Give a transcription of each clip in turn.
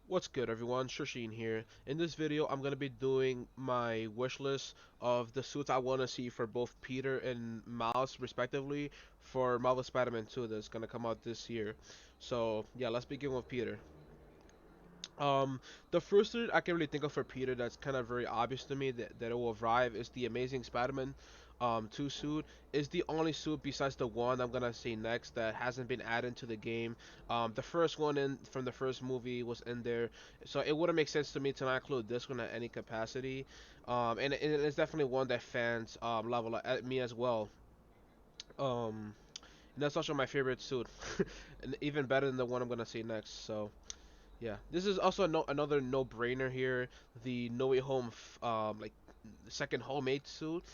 What's good, everyone? Churcheen here. In this video, I'm gonna be doing my wish list of the suits I want to see for both Peter and Miles, respectively, for Marvel Spider-Man 2 that's gonna come out this year. So yeah, let's begin with Peter. Um, the first suit I can really think of for Peter that's kind of very obvious to me that it will arrive is the Amazing Spider-Man 2 suit. Is the only suit besides the one I'm gonna say next that hasn't been added to the game. The first one in from the first movie was in there, so it wouldn't make sense to me to not include this one at any capacity. And it's definitely one that fans level at me as well. Um, and that's also my favorite suit, and even better than the one I'm gonna say next. So. Yeah, this is also another no-brainer here. The No Way Home, like second homemade suit.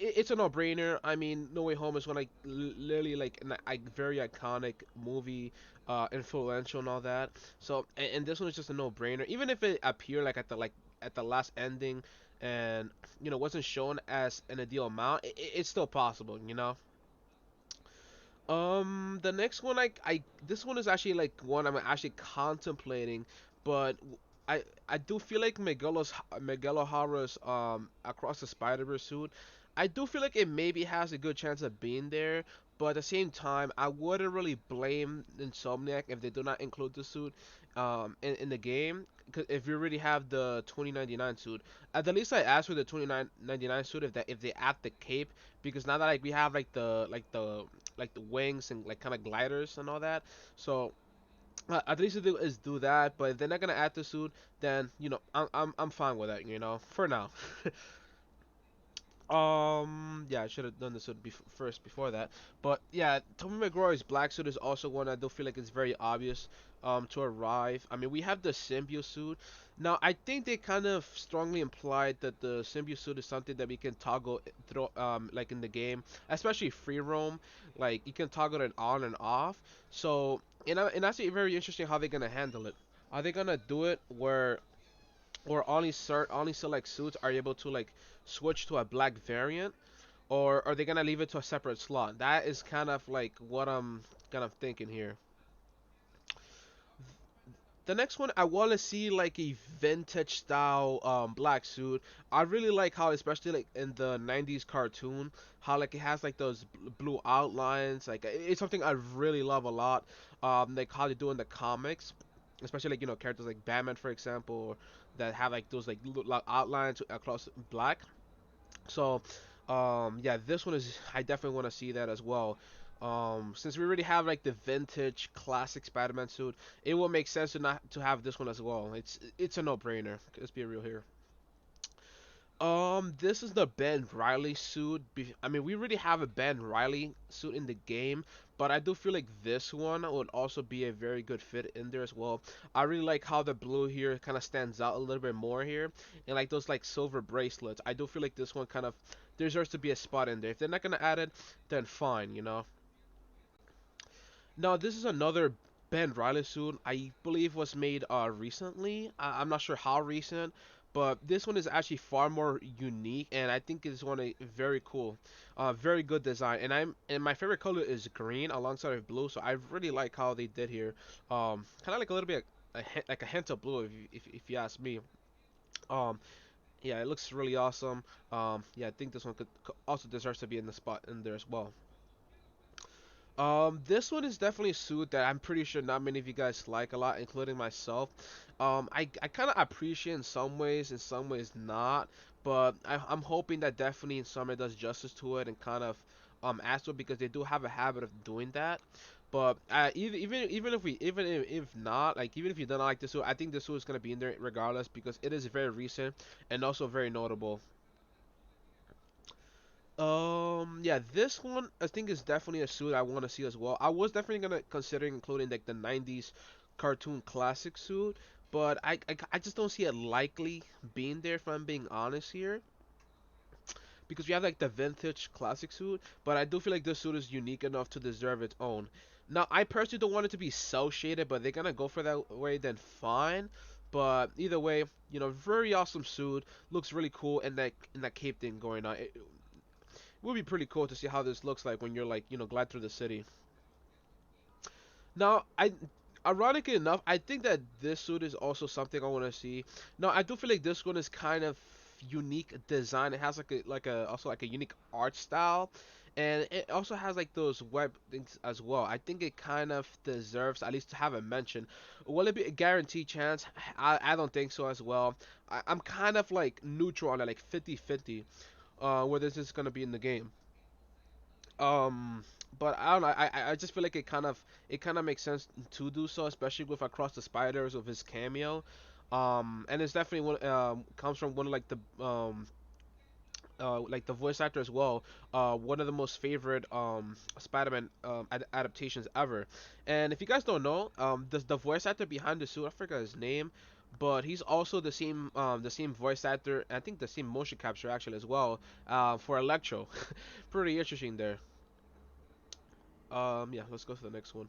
It's a no-brainer. I mean, No Way Home is one like literally like a very iconic movie, influential and all that. So, and this one is just a no-brainer. Even if it appeared like at the last ending, and wasn't shown as an ideal amount, it's still possible. The next one, this one is actually like one I'm actually contemplating, but I do feel like Miguel O'Hara's Across the Spider-Verse suit. I do feel like it maybe has a good chance of being there, but at the same time, I wouldn't really blame Insomniac if they do not include the suit in the game. Cause if you already have the 2099 suit, at the least I asked for the 2999 suit if they add the cape, because now that like we have like the wings and like kind of gliders and all that. So at least do that. But if they're not gonna add the suit, then I'm fine with that. For now. Yeah, I should have done this first before that. But yeah, Tobey Maguire's black suit is also one I do feel like it's very obvious to arrive. I mean, we have the symbiote suit. Now, I think they kind of strongly implied that the symbiote suit is something that we can toggle through like in the game, especially free roam. Like you can toggle it on and off. So, and that's very interesting how they're gonna handle it. Are they gonna do it where or only select suits are able to like switch to a black variant, or are they gonna leave it to a separate slot? That is kind of like what I'm kind of thinking here. The next one, I want to see like a vintage style black suit. I really like how, especially like in the 90s cartoon, how like it has like those blue outlines. Like it's something I really love a lot. Like how they do in the comics, especially like characters like Batman, for example, that have like those like outlines across black. So, yeah, this one is I definitely want to see that as well. Since we already have like the vintage classic Spider-Man suit, it will make sense to not to have this one as well. It's a no-brainer. Let's be real here. This is the Ben Riley suit. I mean, we already have a Ben Riley suit in the game, but I do feel like this one would also be a very good fit in there as well. I really like how the blue here kind of stands out a little bit more here, and like those like silver bracelets. I do feel like this one kind of deserves to be a spot in there. If they're not gonna add it, then fine. Now this is another Ben Riley suit. I believe was made recently. I'm not sure how recent, but this one is actually far more unique, and I think it's one very cool, very good design. And my favorite color is green alongside of blue. So I really like how they did here. Kind of like a little bit like a hint of blue, if you ask me. Um, yeah, it looks really awesome. Yeah, I think this one could also deserves to be in the spot in there as well. This one is definitely a suit that I'm pretty sure not many of you guys like a lot, including myself. I kind of appreciate in some ways not, but I'm hoping that definitely in some way does justice to it and kind of adds to it because they do have a habit of doing that. But even if we if not like even if you don't like this suit, I think this suit is gonna be in there regardless because it is very recent and also very notable. Yeah, this one I think is definitely a suit I want to see as well. I was definitely gonna consider including like the '90s cartoon classic suit, but I just don't see it likely being there if I'm being honest here, because we have like the vintage classic suit, but I do feel like this suit is unique enough to deserve its own. Now, I personally don't want it to be cell shaded, but they're gonna go for that way, then fine. But either way, very awesome suit, looks really cool, and that cape thing going on. It would be pretty cool to see how this looks like when you're like glide through the city. Now, Ironically enough, I think that this suit is also something I want to see. No, I do feel like this one is kind of unique design. It has like a also like a unique art style, and it also has like those web things as well. I think it kind of deserves at least to have a mention. Will it be a guaranteed chance? I don't think so as well. I'm kind of like neutral on it, like 50-50, whether this is gonna be in the game. Um, but I don't know. I just feel like it kind of makes sense to do so, especially with Across the Spiders with his cameo. And it's definitely one comes from one of like the voice actor as well. One of the most favorite Spider-Man adaptations ever. And if you guys don't know, the voice actor behind the suit, I forgot his name, but he's also the same voice actor. I think the same motion capture actually as well. For Electro. Pretty interesting there. Yeah, let's go to the next one.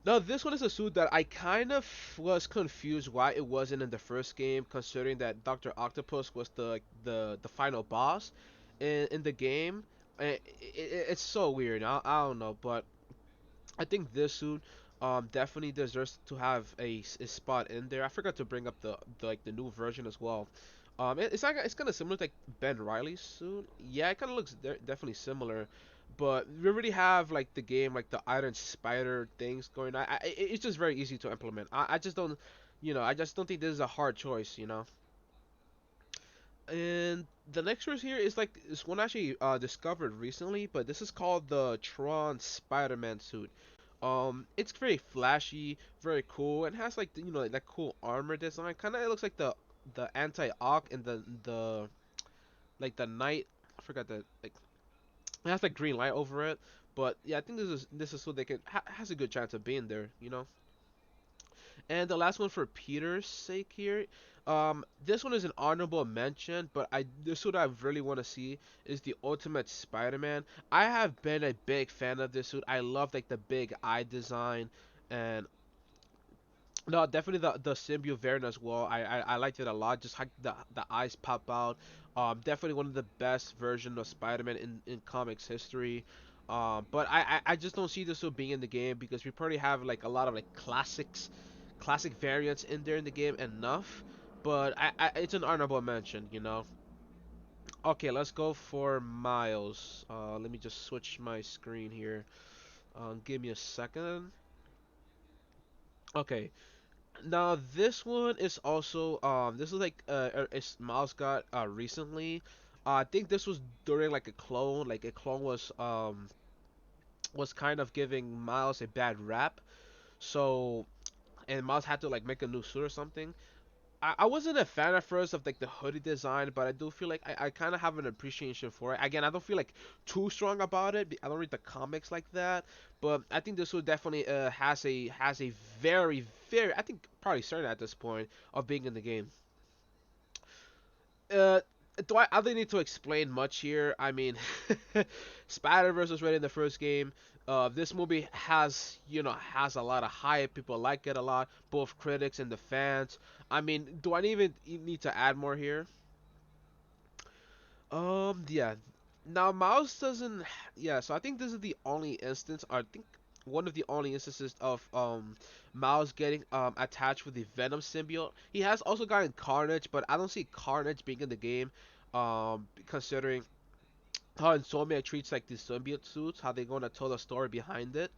Now, this one is a suit that I kind of was confused why it wasn't in the first game, considering that Doctor Octopus was the final boss in the game. It's so weird. I don't know, but I think this suit definitely deserves to have a spot in there. I forgot to bring up the new version as well. It's kind of similar to like Ben Riley's suit. Yeah, it kind of looks definitely similar, but we already have like the game like the Iron Spider things going on. It's just very easy to implement. I just don't, I just don't think this is a hard choice. And the next verse here is like this one actually discovered recently, but this is called the Tron Spider-Man suit. It's very flashy, very cool, and has like like that cool armor design. Kind of it looks like the anti-Ock and the like the Knight. I forgot that like it has like green light over it. But yeah, I think this is so they can has a good chance of being there. And the last one for Peter's sake here, this one is an honorable mention, but this one I really want to see is the Ultimate Spider-Man. I have been a big fan of this suit. I love like the big eye design, and no, definitely the symbiote variant as well. I liked it a lot. Just like the eyes pop out. Definitely one of the best version of Spider-Man in comics history. But I just don't see this one being in the game because we probably have like a lot of like classic variants in there in the game enough. But it's an honorable mention. Okay, let's go for Miles. Let me just switch my screen here. Give me a second. Okay, now this one is also this is like it's Miles got recently. I think this was during like a clone. Like a clone was kind of giving Miles a bad rap. So and Miles had to like make a new suit or something. I wasn't a fan at first of like the hoodie design, but I do feel like I kind of have an appreciation for it. Again, I don't feel like too strong about it. I don't read the comics like that, but I think this one definitely has a very I think probably certain at this point of being in the game. Uh, I don't need to explain much here. I mean, Spider Verse was ready in the first game. This movie has a lot of hype. People like it a lot, both critics and the fans. I mean, do I even need to add more here? Yeah. Now Mouse doesn't. Yeah, so I think this is the only instance. I think one of the only instances of Miles getting attached with the Venom symbiote. He has also gotten Carnage, but I don't see Carnage being in the game. Considering how Insomniac treats like these symbiote suits, how they're gonna tell the story behind it.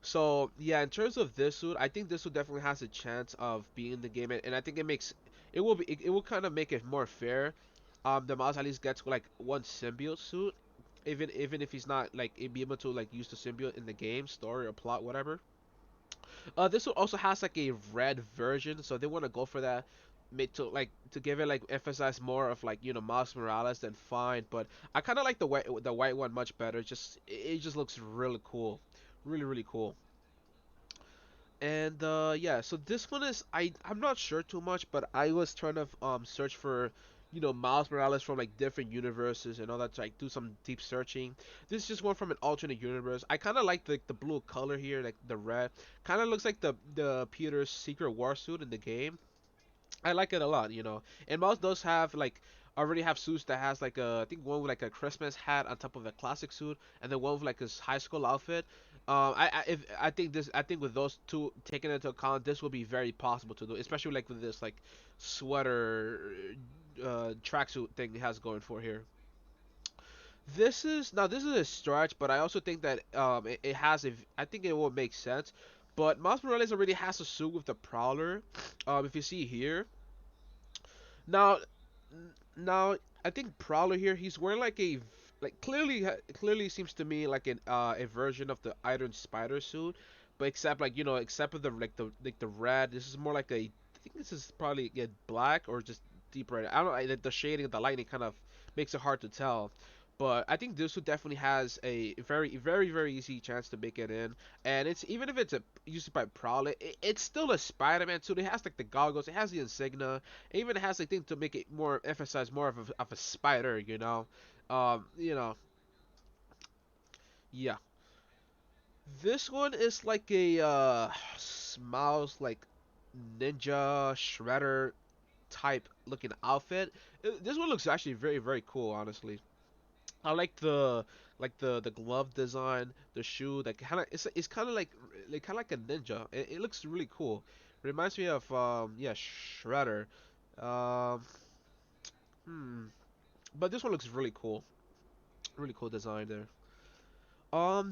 So yeah, in terms of this suit, I think this suit definitely has a chance of being in the game, and I think it will kind of make it more fair. The Miles at least gets like one symbiote suit, even if he's not like be able to like use the symbiote in the game story or plot whatever. This one also has like a red version, so they want to go for that, made to give it like emphasize more of like Miles Morales than fine. But I kind of like the white one much better. It just looks really cool, really cool. And yeah, so this one is I'm not sure too much, but I was trying to search for Miles Morales from like different universes and all that to like do some deep searching. This is just one from an alternate universe. I kind of like the blue color here, like the red. Kind of looks like the Peter's Secret War suit in the game. I like it a lot. And Miles does have like already have suits that has like I think one with like a Christmas hat on top of a classic suit, and then one with like his high school outfit. I think with those two taken into account, this will be very possible to do, especially like with this like sweater tracksuit thing it has going for here. This is a stretch, but I also think that it has a I think it will make sense. But Miles Morales already has a suit with the Prowler. If you see here, now now I think Prowler here he's wearing like like clearly seems to me like a version of the Iron Spider suit, but except like except for the red, this is more like I think this is probably black or just deep red. I don't know, the shading of the lighting kind of makes it hard to tell. But I think this one definitely has a very easy chance to make it in, and it's even if it's a used by Prowler, it's still a Spider-Man suit. It has like the goggles, it has the insignia, it even has I think to make it more emphasize more of a spider, you know, yeah. This one is like a Smiles like ninja shredder type looking outfit. This one looks actually very cool, honestly. I like the glove design, the shoe that kind of it's kind of like a ninja. It looks really cool. Reminds me of yeah Shredder. Um, hmm. But this one looks really cool. Really cool design there.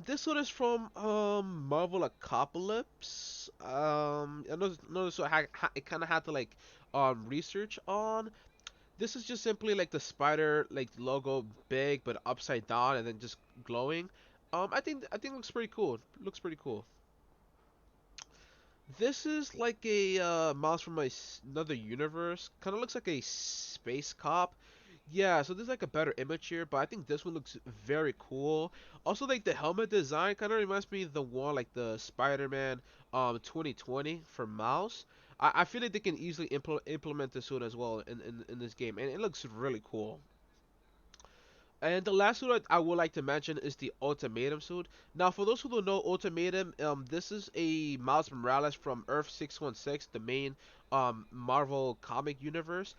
This one is from Marvel Apocalypse. I noticed it kind of had to like research on. This is just simply like the spider like logo big but upside down and then just glowing. I think it looks pretty cool. Looks pretty cool. This is like a mouse from another universe. Kind of looks like a space cop. Yeah, so there's like a better image here, but I think this one looks very cool. Also, like the helmet design kind of reminds me of the one like the Spider-Man 2020 for mouse. I feel like they can easily implement this one as well in this game, and it looks really cool. And the last suit I would like to mention is the Ultimatum suit. Now, for those who don't know Ultimatum, this is a Miles Morales from Earth 616, the main Marvel comic universe.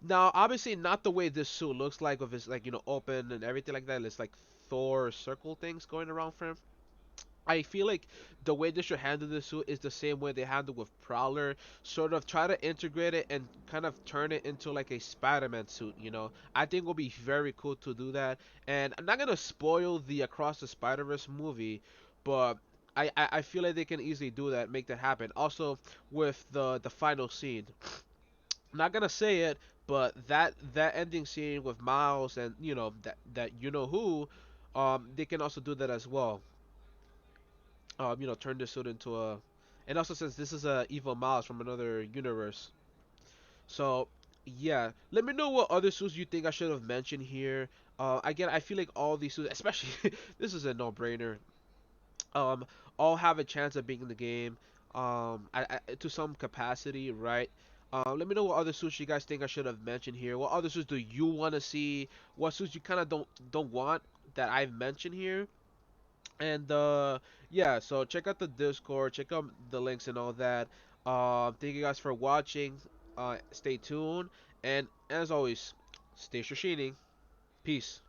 Now, obviously, not the way this suit looks like, with its like open and everything like that. It's like Thor circle things going around for him. I feel like the way they should handle this suit is the same way they handle with Prowler. Sort of try to integrate it and kind of turn it into like a Spider-Man suit. I think it will be very cool to do that. And I'm not gonna spoil the Across the Spider-Verse movie, but I feel like they can easily do that, make that happen. Also with the final scene. I'm not gonna say it, but that ending scene with Miles and that who, they can also do that as well. Turn this suit into a, and also since this is a evil Miles from another universe. So yeah, let me know what other suits you think I should have mentioned here. Again, I feel like all these suits, especially this is a no-brainer. Um, all have a chance of being in the game. To some capacity, right? Let me know what other suits you guys think I should have mentioned here. What other suits do you want to see? What suits you kind of don't want that I've mentioned here? And yeah, so check out the Discord, check out the links and all that. Thank you guys for watching. Stay tuned, and as always, stay Churcheening. Peace.